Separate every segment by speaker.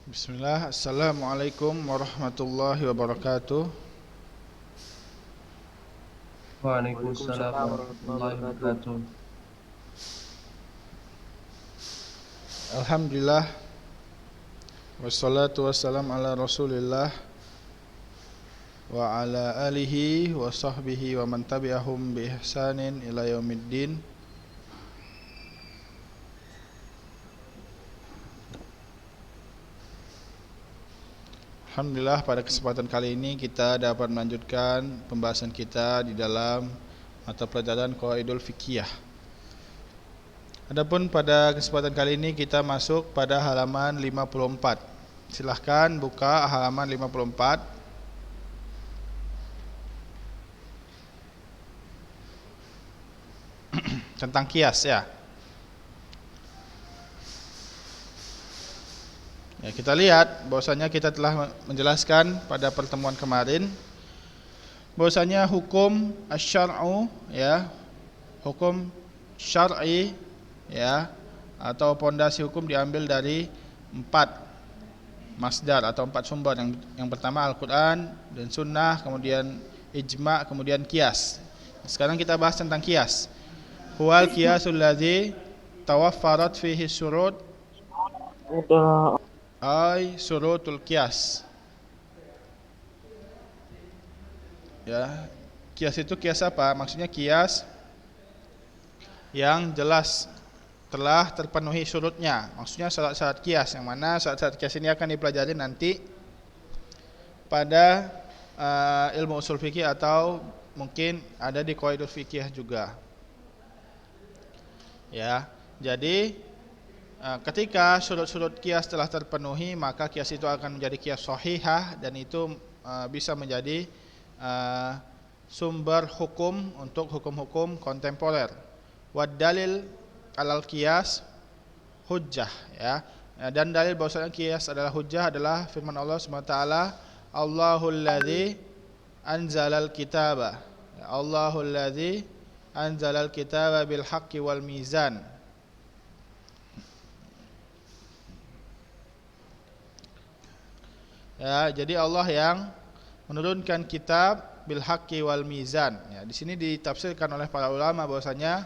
Speaker 1: Bismillah, Assalamualaikum warahmatullahi wabarakatuh.
Speaker 2: Waalaikumsalam
Speaker 3: Waalaikumsalam warahmatullahi
Speaker 2: warahmatullahi
Speaker 3: wabarakatuh.
Speaker 2: wabarakatuh.
Speaker 1: Alhamdulillah, wassalatu wassalam ala rasulillah wa ala alihi wa sahbihi wa man tabi'ahum bi ihsanin ila yaumiddin. Alhamdulillah, pada kesempatan kali ini kita dapat melanjutkan pembahasan kita di dalam mata pelajaran Qawaidul Fiqhiyah. Adapun pada kesempatan kali ini kita masuk pada halaman 54. Silahkan buka halaman 54. Tentang kias ya. Ya, kita lihat bahwasanya kita telah menjelaskan pada pertemuan kemarin bahwasanya hukum asy-syar'u ya, hukum syar'i ya, atau pondasi hukum diambil dari 4 masdar atau 4 sumber. Yang pertama Al-Qur'an dan Sunnah, kemudian ijma', kemudian qiyas. Sekarang kita bahas tentang qiyas. Huwal qiyasul ladzi tawaffarat fihi syurut
Speaker 3: Udah.
Speaker 1: ay surutul qiyas. Ya, qiyas itu qiyas apa? Maksudnya qiyas yang jelas telah terpenuhi surutnya. Maksudnya syarat-syarat qiyas, yang mana syarat-syarat qiyas ini akan dipelajari nanti pada ilmu usul fikih atau mungkin ada di qawaidul fikih juga. Ya, jadi ketika surut-surut qiyas telah terpenuhi, maka qiyas itu akan menjadi qiyas shahihah dan itu bisa menjadi sumber hukum untuk hukum-hukum kontemporer. Wad dalil alal qiyas hujjah ya. Dan dalil bahwasanya qiyas adalah hujjah adalah firman Allah Subhanahu wa taala, Allahul ladzi anzalal kitaba. Allahul ladzi anzalal kitaba bil haqqi wal mizan. Ya, jadi Allah yang menurunkan kitab bil haqqi wal mizan. Ya, di sini ditafsirkan oleh para ulama bahwasanya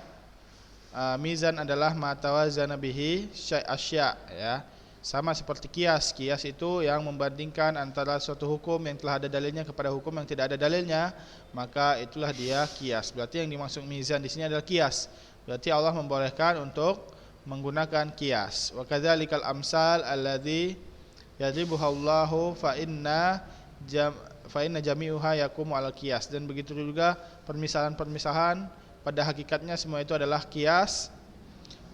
Speaker 1: mizan adalah ma tawazana bihi asya ya. Sama seperti qiyas. Qiyas itu yang membandingkan antara suatu hukum yang telah ada dalilnya kepada hukum yang tidak ada dalilnya, maka itulah dia qiyas. Berarti yang dimaksud mizan di sini adalah qiyas. Berarti Allah membolehkan untuk menggunakan qiyas. Wa kadzalikal amsal alladzi yadribuhallahu fa inna jami'uha yaqumu ala qiyas. Dan begitu juga permisalan-permisalan pada hakikatnya semua itu adalah qiyas.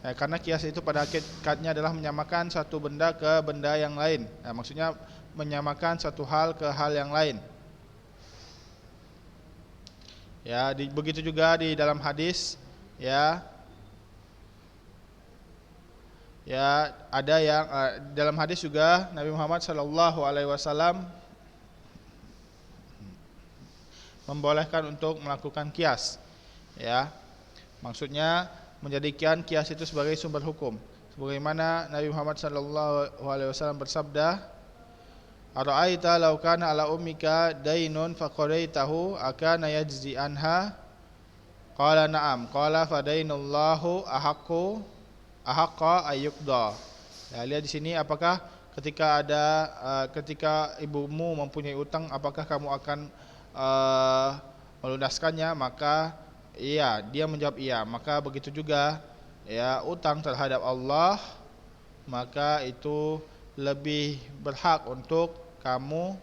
Speaker 1: Karena qiyas itu pada hakikatnya adalah menyamakan satu benda ke benda yang lain. Maksudnya menyamakan satu hal ke hal yang lain. Ya, begitu juga di dalam hadis ya. Ya, ada yang dalam hadis juga Nabi Muhammad SAW membolehkan untuk melakukan qiyas. Ya, maksudnya menjadikan qiyas itu sebagai sumber hukum. Sebagaimana Nabi Muhammad SAW bersabda, "Ara'aita law kana ala ummika dainun faqadaitahu akana yajzi anha?" Qala na'am. Qala fadainullahu ahaqqa ayyuqda. Ya, lihat di sini, apakah ketika ibumu mempunyai utang, apakah kamu akan melunaskannya? Maka iya, dia menjawab iya. Maka begitu juga ya, utang terhadap Allah, maka itu lebih berhak untuk kamu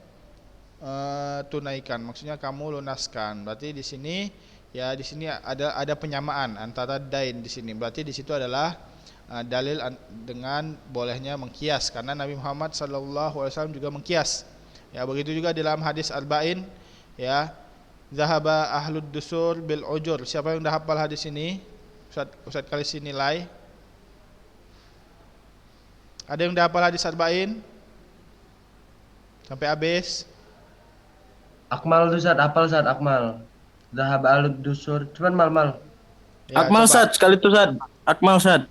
Speaker 1: tunaikan. Maksudnya kamu lunaskan. Berarti di sini ya, di sini ada penyamaan antara dain di sini. Berarti di situ adalah dalil dengan bolehnya mengkias, karena Nabi Muhammad SAW juga mengkias. Ya, begitu juga dalam hadis arba'in ya, zahaba ahlud dusur bil ujur. Siapa yang dah hafal hadis ini? Ustaz kali sini nilai. Ada yang dah hafal hadis arba'in sampai habis?
Speaker 2: Akmal tuh Ustaz, apal Ustaz, Akmal. Zahab alud dusur, cuman mal.
Speaker 1: Ya,
Speaker 4: Akmal
Speaker 1: coba.
Speaker 4: Sad, sekali itu Sad. Akmal Sad.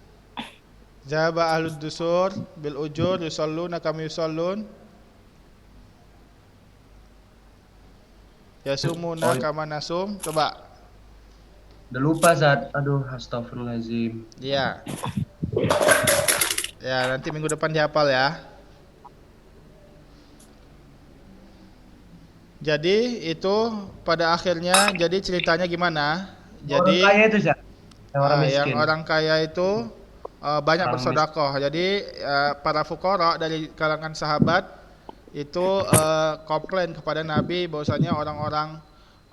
Speaker 1: Zahaba ahlud dusur bil ujur yusalluna kama yusallun.
Speaker 2: Oh,
Speaker 1: Yasumuna kama nasum. Coba.
Speaker 2: udah lupa Zat. Aduh, astagfirullahaladzim.
Speaker 1: Iya. Ya, nanti minggu depan dihafal ya. Jadi itu pada akhirnya jadi ceritanya gimana?
Speaker 2: Orang kaya
Speaker 1: Jadi
Speaker 2: itu Zat, yang orang
Speaker 1: yang
Speaker 2: miskin.
Speaker 1: orang kaya itu banyak
Speaker 2: Orang miskin.
Speaker 1: bersedekah. Jadi para fuqara dari kalangan sahabat itu komplain kepada Nabi bahwasanya orang-orang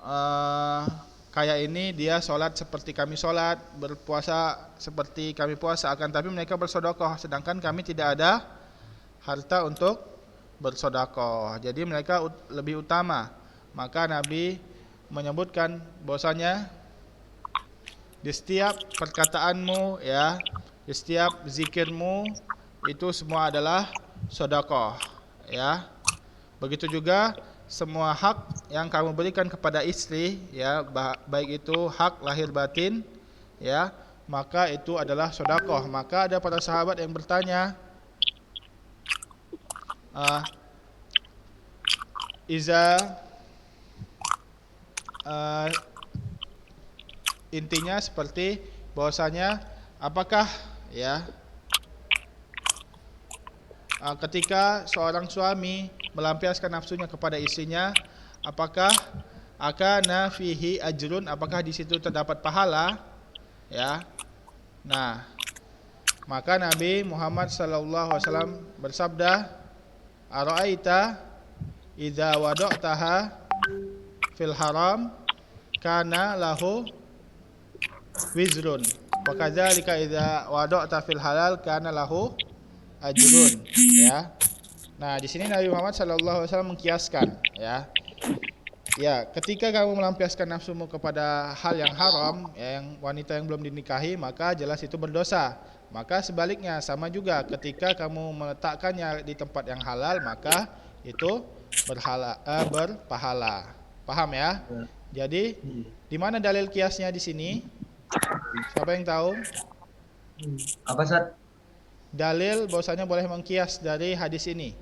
Speaker 1: eh, kaya ini dia sholat seperti kami sholat, berpuasa seperti kami puasa, akan tapi mereka bersedekah, sedangkan kami tidak ada harta untuk bersedekah. Jadi mereka lebih utama. Maka Nabi menyebutkan bahwasanya di setiap perkataanmu ya, di setiap zikirmu itu semua adalah sedekah ya. Begitu juga semua hak yang kamu berikan kepada istri ya, baik itu hak lahir batin ya, maka itu adalah sedekah. Maka ada para sahabat yang bertanya, uh, iza uh, intinya seperti bahwasanya apakah ya ketika seorang suami melampiaskan nafsunya kepada istrinya, apakah akana fihi ajrun, apakah di situ terdapat pahala ya. Nah, maka Nabi Muhammad sallallahu alaihi wasallam bersabda, ara'aita idza wada'taha fil haram kana lahu wizrun wa kadzalika idza wada'ta fil halal kana lahu ajrun ya. Nah, di sini Nabi Muhammad sallallahu alaihi wasallam mengkiaskan ya. Ya, ketika kamu melampiaskan nafsumu kepada hal yang haram, ya, yang wanita yang belum dinikahi, maka jelas itu berdosa. Maka sebaliknya sama juga, ketika kamu meletakkannya di tempat yang halal, maka itu berpahala. Paham ya? Jadi, di mana dalil kiasnya di sini? Siapa yang tahu?
Speaker 2: Apa Zat?
Speaker 1: Dalil bahwasanya boleh mengkias dari hadis ini.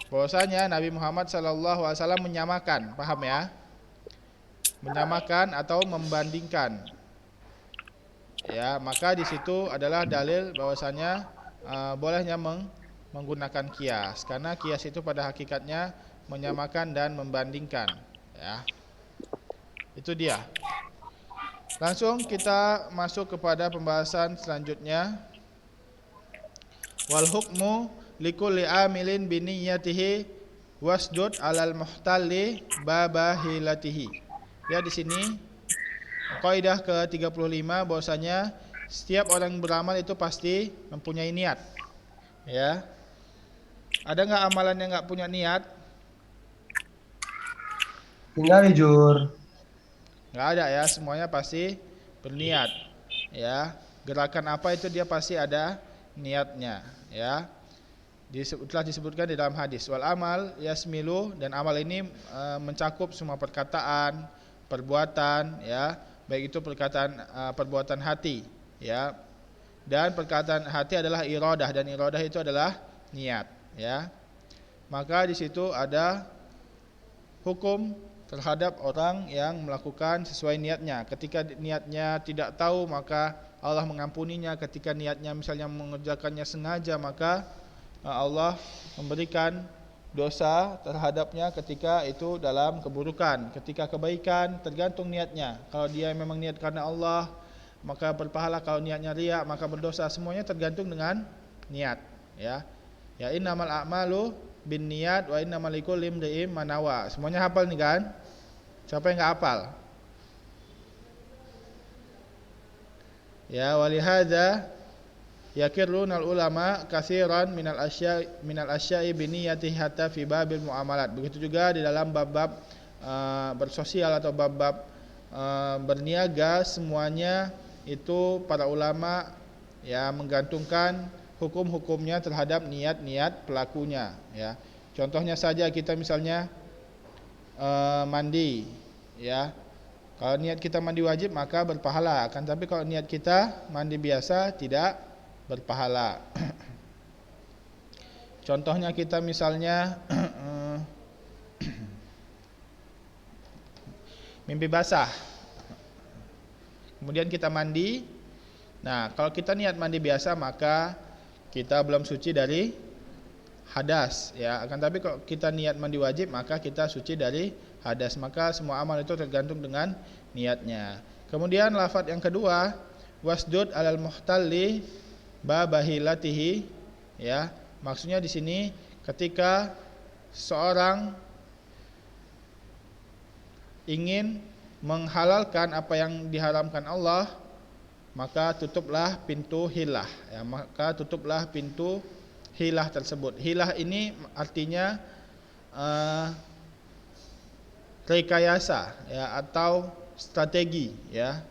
Speaker 1: Bahwasanya Nabi Muhammad SAW menyamakan, paham ya? Menyamakan atau membandingkan. Ya, maka di situ adalah dalil bahwasanya bolehnya menggunakan kias, karena kias itu pada hakikatnya menyamakan dan membandingkan. Ya, itu dia. Langsung kita masuk kepada pembahasan selanjutnya. Wal hukmu likulli amilin biniyatihi wasdud alal muhtalli babahilatihi. Ya, di sini kaidah ke-35 bahwasanya setiap orang beramal itu pasti mempunyai niat. Ya. Ada enggak amalan yang enggak punya niat?
Speaker 2: Tinggal Jur.
Speaker 1: Enggak ada ya, semuanya pasti berniat. Ya. Gerakan apa itu dia pasti ada niatnya, ya. Telah disebutkan di dalam hadis, wal amal yasmilu, dan amal ini mencakup semua perkataan, perbuatan ya, baik itu perbuatan hati ya. Dan perkataan hati adalah iradah, dan iradah itu adalah niat ya. Maka di situ ada hukum terhadap orang yang melakukan sesuai niatnya. Ketika niatnya tidak tahu, maka Allah mengampuninya. Ketika niatnya misalnya mengerjakannya sengaja, maka Allah memberikan dosa terhadapnya ketika itu dalam keburukan. Ketika kebaikan tergantung niatnya. Kalau dia memang niat karena Allah, maka berpahala. Kalau niatnya riya, maka berdosa. Semuanya tergantung dengan niat ya. Ya, innamal a'malu bin niat wa innamal likulli imri'in ma nawa. Semuanya hafal nih kan? Siapa yang enggak hafal? Ya, walihadza yakirrunal ulama katsiran minal asya'i biniyatihi hatta fi babil muamalat. Begitu juga di dalam bab-bab bersosial atau bab-bab berniaga, semuanya itu para ulama ya menggantungkan hukum-hukumnya terhadap niat-niat pelakunya ya. Contohnya saja kita misalnya mandi ya. Kalau niat kita mandi wajib maka berpahala, akan tapi kalau niat kita mandi biasa tidak berpahala. Contohnya kita misalnya mimpi basah, kemudian kita mandi. Nah, kalau kita niat mandi biasa maka kita belum suci dari hadas, ya. Akan tapi kalau kita niat mandi wajib maka kita suci dari hadas. Maka semua amal itu tergantung dengan niatnya. Kemudian lafaz yang kedua, wasdud alal muhtalli babahilatihi, ya. Maksudnya di sini ketika seorang ingin menghalalkan apa yang diharamkan Allah, maka tutuplah pintu hilah, ya. Maka tutuplah pintu hilah tersebut. Hilah ini artinya rekayasa, ya, atau strategi, ya.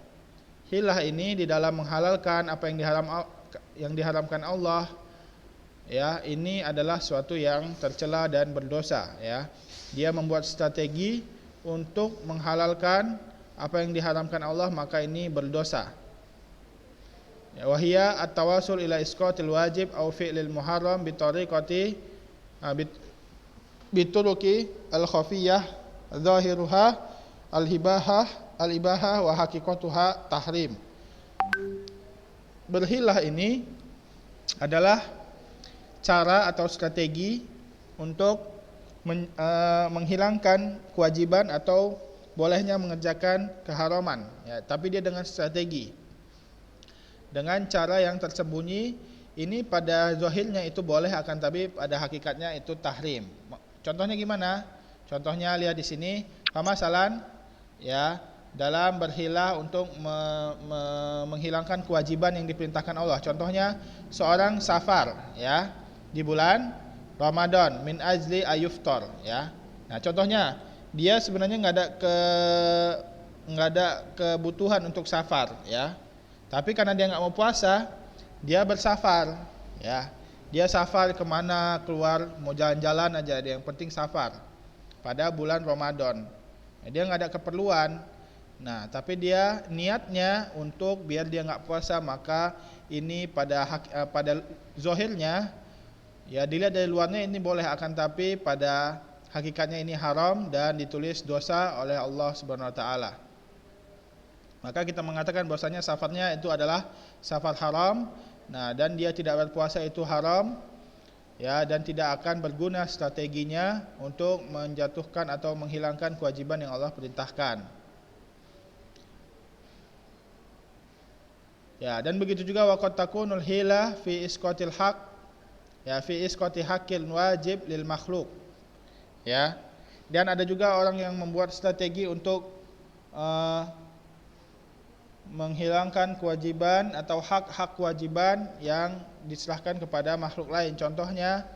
Speaker 1: Hilah ini di dalam menghalalkan apa yang diharamkan Allah, ya, ini adalah suatu yang tercela dan berdosa, ya. Dia membuat strategi untuk menghalalkan apa yang diharamkan Allah, maka ini berdosa. Ya, wahia at-tawasul ila isqatil wajib aw fi'lil muharram bi tariqati bituruki al-khafiyah zahiruha al-ibahah wa haqiqatuha tahrim. Berhilah ini adalah cara atau strategi untuk menghilangkan kewajiban atau bolehnya mengerjakan keharaman, ya, tapi dia dengan strategi, dengan cara yang tersembunyi. Ini pada zahirnya itu boleh, akan tapi pada hakikatnya itu tahrim. Contohnya gimana? Contohnya lihat di sini, pamasalan, ya, dalam berhilah untuk menghilangkan kewajiban yang diperintahkan Allah. Contohnya seorang safar, ya, di bulan Ramadan min ajli ayuftar, ya. Nah, contohnya dia sebenarnya nggak ada kebutuhan untuk safar, ya. Tapi karena dia nggak mau puasa, dia bersafar, ya. Dia safar kemana, keluar, mau jalan-jalan aja, dia yang penting safar pada bulan Ramadan. Dia nggak ada keperluan. Nah, tapi dia niatnya untuk biar dia nggak puasa, maka ini pada zahirnya, ya, dilihat dari luarnya ini boleh, akan tapi pada hakikatnya ini haram dan ditulis dosa oleh Allah Subhanahu wa taala. Maka kita mengatakan bahwasanya safarnya itu adalah safar haram. Nah, dan dia tidak berpuasa itu haram, ya, dan tidak akan berguna strateginya untuk menjatuhkan atau menghilangkan kewajiban yang Allah perintahkan. Ya, dan begitu juga waqad takunul hilah fi isqatil haq, ya, fi isqati haqqil wajib lil makhluk, ya. Dan ada juga orang yang membuat strategi untuk menghilangkan kewajiban atau hak-hak kewajiban yang diserahkan kepada makhluk lain. Contohnya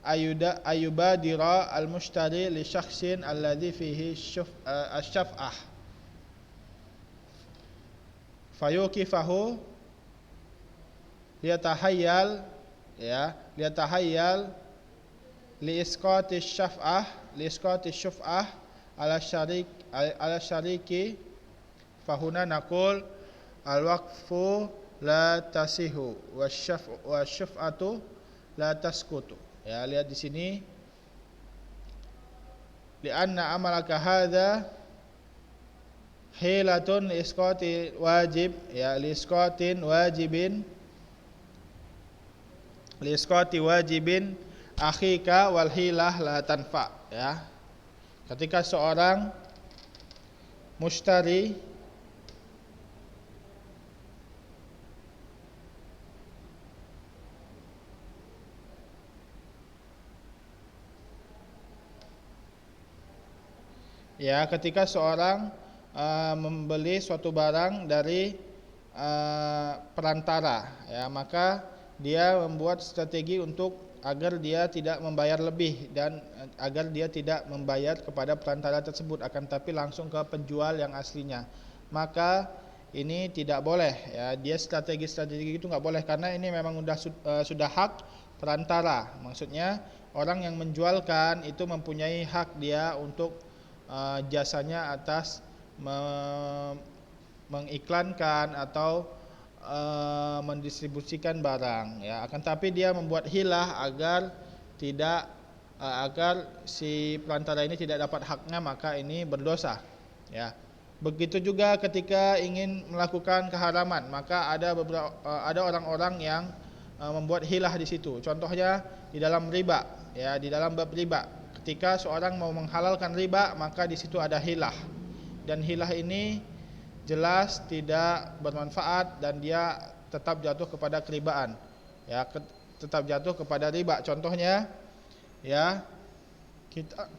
Speaker 1: ayubadira al-mushtari li syakhsin alladhi fihi asy-syaf'ah fayuqifahu liyatahayyal, ya, liyatahayyal li isqati syaf'ah ala syariki. Fahuna naqul al-waqfu la tasihu wasyaf'atu la tasqutu. Ya, lihat di sini, li'anna amalaka hadza hilatun isqati wajib, ya, lisqatin wajibin lisqati wajibin akhika wal hilah la tanfa, ya. Ketika seorang mushtari ya, ketika seorang membeli suatu barang dari perantara, ya, maka dia membuat strategi untuk agar dia tidak membayar lebih dan agar dia tidak membayar kepada perantara tersebut, akan tapi langsung ke penjual yang aslinya. Maka ini tidak boleh, ya. Dia strategi itu nggak boleh, karena ini memang sudah hak perantara. Maksudnya orang yang menjualkan itu mempunyai hak dia untuk jasanya atas mengiklankan atau mendistribusikan barang, ya. Akan tapi dia membuat hilah agar tidak agar si perantara ini tidak dapat haknya, maka ini berdosa, ya. Begitu juga ketika ingin melakukan keharaman, maka ada orang-orang yang membuat hilah di situ. Contohnya di dalam riba, ya, di dalam bab riba. Ketika seorang mau menghalalkan riba, maka di situ ada hilah. Dan hilah ini jelas tidak bermanfaat dan dia tetap jatuh kepada keribaan, ya, tetap jatuh kepada riba. Contohnya, ya,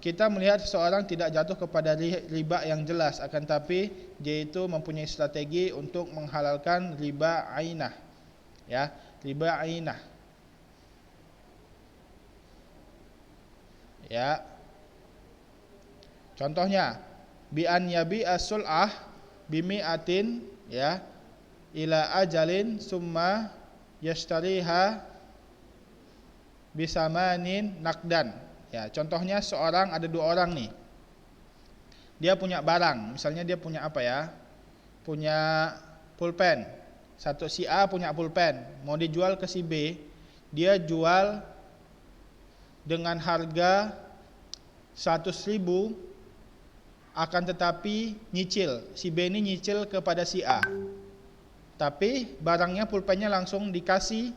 Speaker 1: kita melihat seseorang tidak jatuh kepada riba yang jelas, akan tapi dia itu mempunyai strategi untuk menghalalkan riba ainah, ya, riba ainah, ya. Contohnya, bi an yabi as-sul'ah bimi'atin, ya, ila ajalin summa yashtariha bisamanin nakdan. Ya, contohnya ada dua orang nih. Dia punya barang, misalnya dia punya apa, ya? Punya pulpen. Si A punya pulpen, mau dijual ke si B, dia jual dengan harga 100.000, akan tetapi nyicil. Si B ini nyicil kepada si A. Tapi barangnya, pulpennya langsung dikasih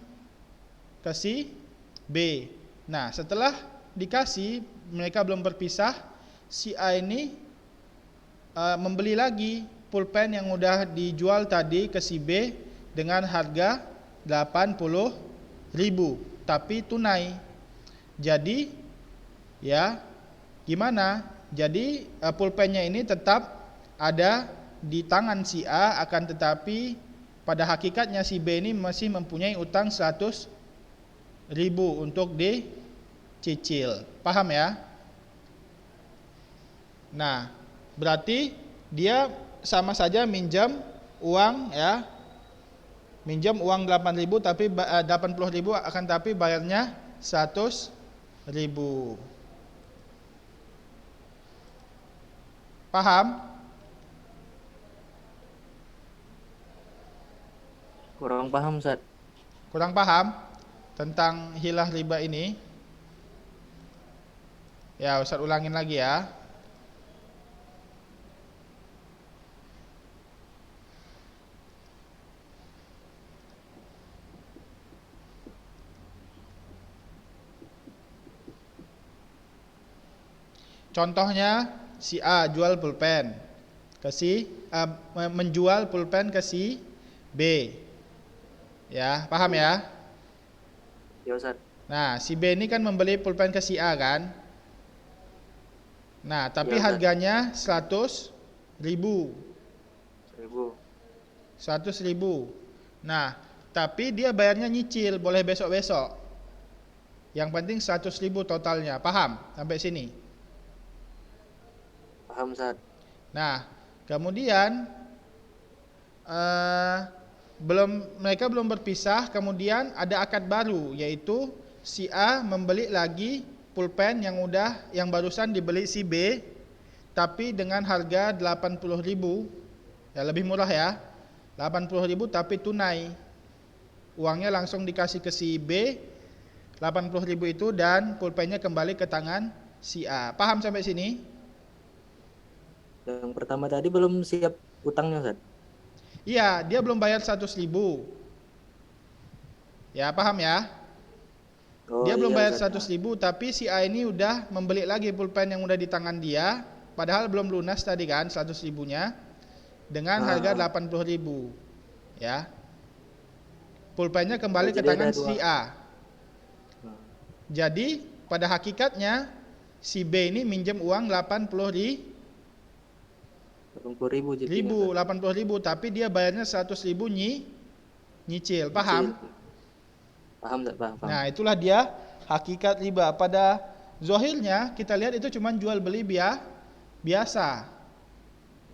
Speaker 1: ke si B. Nah, setelah dikasih, mereka belum berpisah, si A ini membeli lagi pulpen yang udah dijual tadi ke si B dengan harga 80.000, tapi tunai. Jadi, ya, gimana? Jadi pulpennya ini tetap ada di tangan si A, akan tetapi pada hakikatnya si B ini masih mempunyai utang 100.000 untuk dicicil. Paham, ya? Nah, berarti dia sama saja minjam uang, ya. Minjam uang 8.000 tapi 80.000, akan tapi bayarnya 100.000. Paham?
Speaker 3: Kurang paham, Ustaz.
Speaker 1: Kurang paham tentang hilah riba ini? Ya, Ustaz ulangin lagi, ya. Contohnya, si A jual pulpen ke menjual pulpen ke si B. Ya, paham, ya?
Speaker 3: Ya, Ustaz.
Speaker 1: Nah, si B ini kan membeli pulpen ke si A kan? Nah, tapi
Speaker 3: Ya, Ustaz.
Speaker 1: harganya 100.000. 100.000. Nah, tapi dia bayarnya nyicil, boleh besok-besok. Yang penting 100.000 totalnya. Paham sampai sini?
Speaker 3: Paham, Ustaz.
Speaker 1: Nah, kemudian mereka belum berpisah, kemudian ada akad baru, yaitu si A membeli lagi pulpen yang barusan dibeli si B, tapi dengan harga 80.000, ya, lebih murah, ya, 80.000 tapi tunai. Uangnya langsung dikasih ke si B, 80.000 itu, dan pulpennya kembali ke tangan si A. Paham sampai sini?
Speaker 3: Yang pertama tadi belum siap utangnya, Ustaz.
Speaker 1: Iya, dia belum bayar 100.000. Ya, paham, ya?
Speaker 3: Oh,
Speaker 1: Dia belum
Speaker 3: iya,
Speaker 1: bayar
Speaker 3: Ustaz.
Speaker 1: 100.000, tapi si A ini udah membeli lagi pulpen yang udah di tangan dia, padahal belum lunas tadi kan 100.000-nya, dengan harga 80.000. Ya. Pulpennya kembali ke tangan si A. Jadi, pada hakikatnya si B ini minjem uang 80.000, 80.000, tapi dia bayarnya 100.000 nyicil. Paham?
Speaker 3: Paham, Ustaz, paham.
Speaker 1: Nah, itulah dia hakikat riba. Pada zahirnya kita lihat itu cuma jual beli biasa,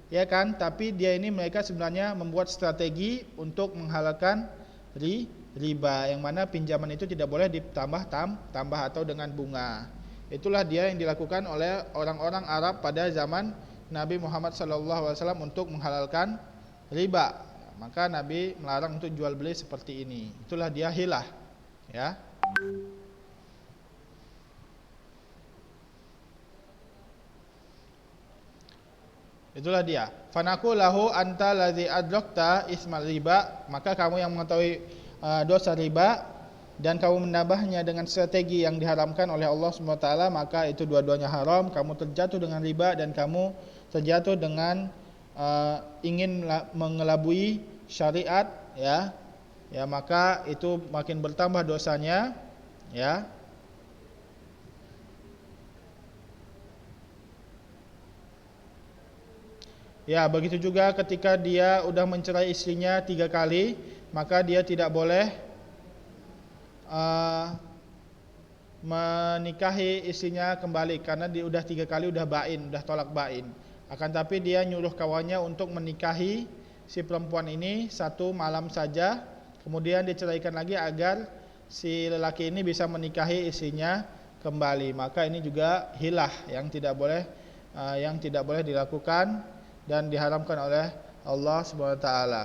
Speaker 1: ya kan? Tapi mereka sebenarnya membuat strategi untuk menghalalkan riba, yang mana pinjaman itu tidak boleh ditambah atau dengan bunga. Itulah dia yang dilakukan oleh orang-orang Arab pada zaman Nabi Muhammad SAW untuk menghalalkan riba. Maka Nabi melarang untuk jual beli seperti ini. Itulah dia hilah, ya. Itulah dia. Fanaku lahu anta ladzi adrakta ismal riba, maka kamu yang mengetahui dosa riba dan kamu menambahnya dengan strategi yang diharamkan oleh Allah SWT, maka itu dua-duanya haram. Kamu terjatuh dengan riba dan kamu terjatuh dengan ingin mengelabui syariat, ya. Ya, maka itu makin bertambah dosanya, ya. Ya, begitu juga ketika dia udah mencerai istrinya 3 kali, maka dia tidak boleh menikahi istrinya kembali karena dia udah 3 kali udah bain, udah tolak bain. Akan tapi dia nyuruh kawannya untuk menikahi si perempuan ini 1 malam saja, kemudian diceraikan lagi agar si lelaki ini bisa menikahi istrinya kembali. Maka ini juga hilah yang tidak boleh dilakukan dan diharamkan oleh Allah Subhanahu wa taala.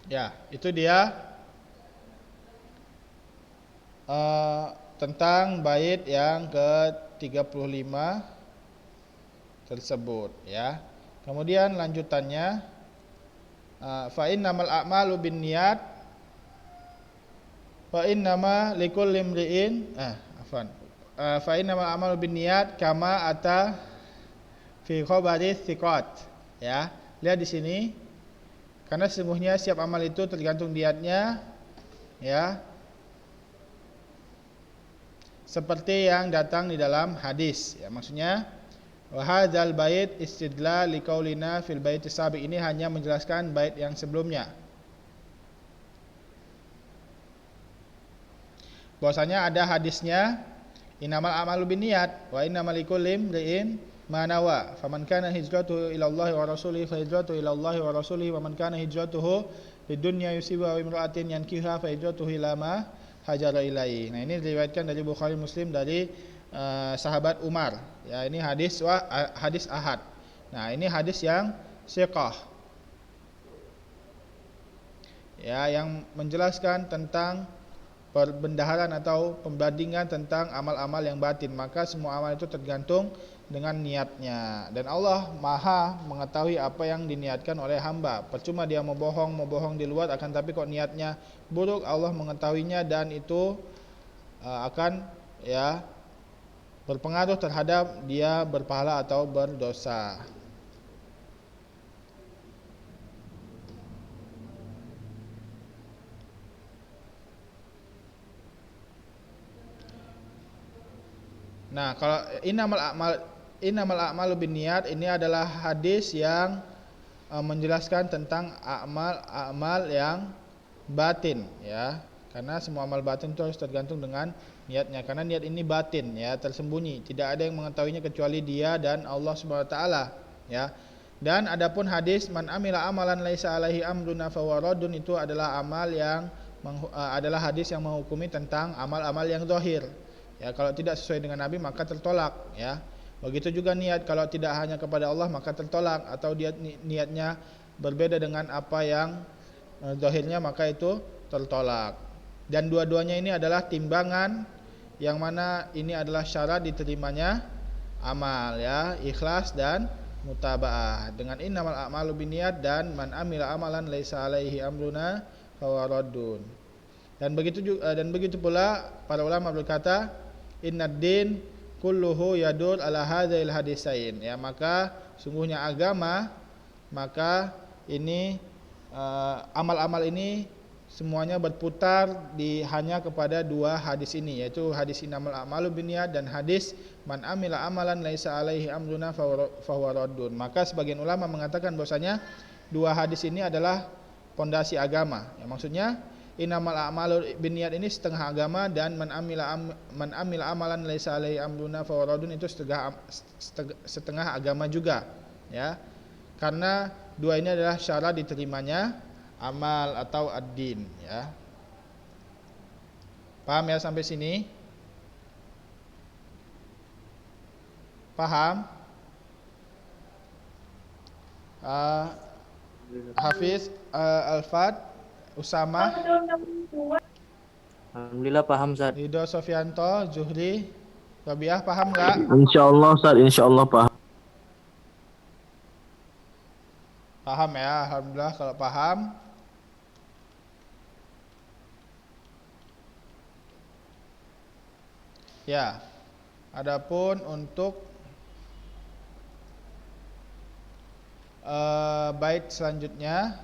Speaker 1: Ya, itu dia tentang bait yang ke-35 tersebut, ya. Kemudian lanjutannya, fa innamal a'malu binniyat fa innama likulli imri'in fa innamal a'malu binniyat kama ata fi khabari thiqat, ya. Lihat di sini, karena sesungguhnya setiap amal itu tergantung niatnya, ya, seperti yang datang di dalam hadis, ya. Maksudnya wa hadzal bait istidlal liqaulina fil bait sabiq, ini hanya menjelaskan bait yang sebelumnya, bahwasanya ada hadisnya innamal a'malu binniyat wa innamal likulli imri'in ma nawa faman kana hijratuhu ila Allah wa rasulihi fa hijratuhu ila Allah wa rasulihi wa man kana hijratuhu lidunya yusiba wa imra'atin yankiha fa hijratuhu ila ma hajara ilaihi. Nah, ini diriwayatkan dari Bukhari Muslim dari sahabat Umar, ya. Ini hadis ahad. Nah, ini hadis yang thiqah, ya, yang menjelaskan tentang perbendaharaan atau pembandingan tentang amal-amal yang batin. Maka semua amal itu tergantung dengan niatnya, dan Allah Maha mengetahui apa yang diniatkan oleh hamba. Percuma dia membohong di luar, akan tapi kok niatnya buruk, Allah mengetahuinya, dan itu akan, ya, berpengaruh terhadap dia berpahala atau berdosa. Nah, kalau innamal a'malu binniyat, ini adalah hadis yang menjelaskan tentang amal yang batin, ya. Karena semua amal batin itu harus tergantung dengan niatnya, karena niat ini batin, ya, tersembunyi, tidak ada yang mengetahuinya kecuali dia dan Allah Subhanahu wa taala, ya. Dan adapun hadis man amila amalan laisa alaihi amruna fawaradun, itu adalah amal yang adalah hadis yang menghukumi tentang amal-amal yang zahir, ya. Kalau tidak sesuai dengan Nabi maka tertolak, ya. Begitu juga niat, kalau tidak hanya kepada Allah maka tertolak, atau dia niatnya berbeda dengan apa yang zahirnya maka itu tertolak. Dan dua-duanya ini adalah timbangan yang mana ini adalah syarat diterimanya amal, ya, ikhlas dan mutaba'ah dengan innamal a'malu binniyat dan man amila amalan laisa alaihi amruna fawaradun. Dan begitu pula para ulama berkata innad din kulluhu yadur ala hadzal hadisain, ya. Maka sungguhnya agama, maka ini amal-amal ini semuanya berputar hanya kepada 2 hadis ini, yaitu hadis innamal a'malu binniyat dan hadis man amila amalan laisa alaihi amruna fahuwa raddun. Maka sebagian ulama mengatakan bahwasanya 2 hadis ini adalah pondasi agama, ya. Maksudnya innamal a'malu binniyat ini setengah agama, dan man amila amalan laisa alaihi amruna fahuwa raddun itu setengah agama juga, ya. Karena 2 ini adalah syarat diterimanya amal atau ad-din ya. Paham ya sampai sini? Paham? Hafiz, Alfad, Usama,
Speaker 3: Alhamdulillah paham Ustaz.
Speaker 1: Ridho Sofianto, Zuhri, Rabiah, paham nggak?
Speaker 2: Insyaallah Ustaz, insyaallah paham.
Speaker 1: Paham ya, alhamdulillah kalau paham. Ya, adapun untuk bait selanjutnya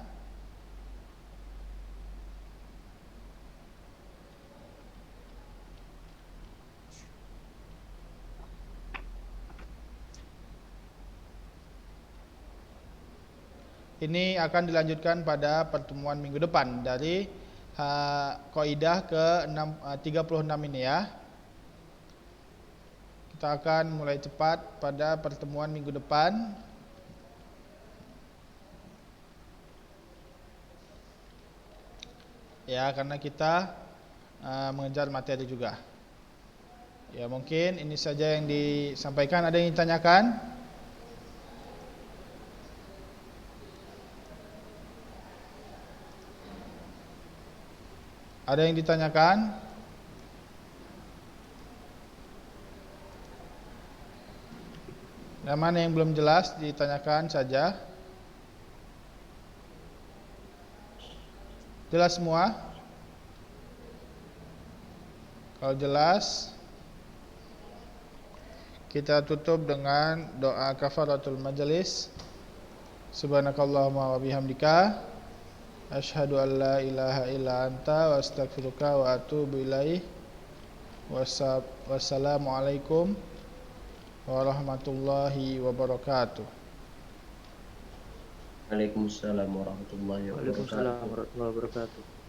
Speaker 1: ini akan dilanjutkan pada pertemuan minggu depan dari kaidah ke 36 ini ya. Kita akan mulai cepat pada pertemuan minggu depan. Ya, karena kita mengejar materi juga. Ya, mungkin ini saja yang disampaikan. Ada yang ditanyakan? Ada yang ditanyakan? Yang mana yang belum jelas ditanyakan saja. Jelas semua? Kalau jelas, kita tutup dengan doa kafaratul majelis. Subhanakallahumma wa bihamdika, asyhadu an la ilaha illa anta wa astaghfiruka wa atubu ilaih. Wassalamualaikum warahmatullahi wabarakatuh.
Speaker 2: Waalaikumsalam warahmatullahi wabarakatuh.
Speaker 3: Waalaikumsalam warahmatullahi wabarakatuh.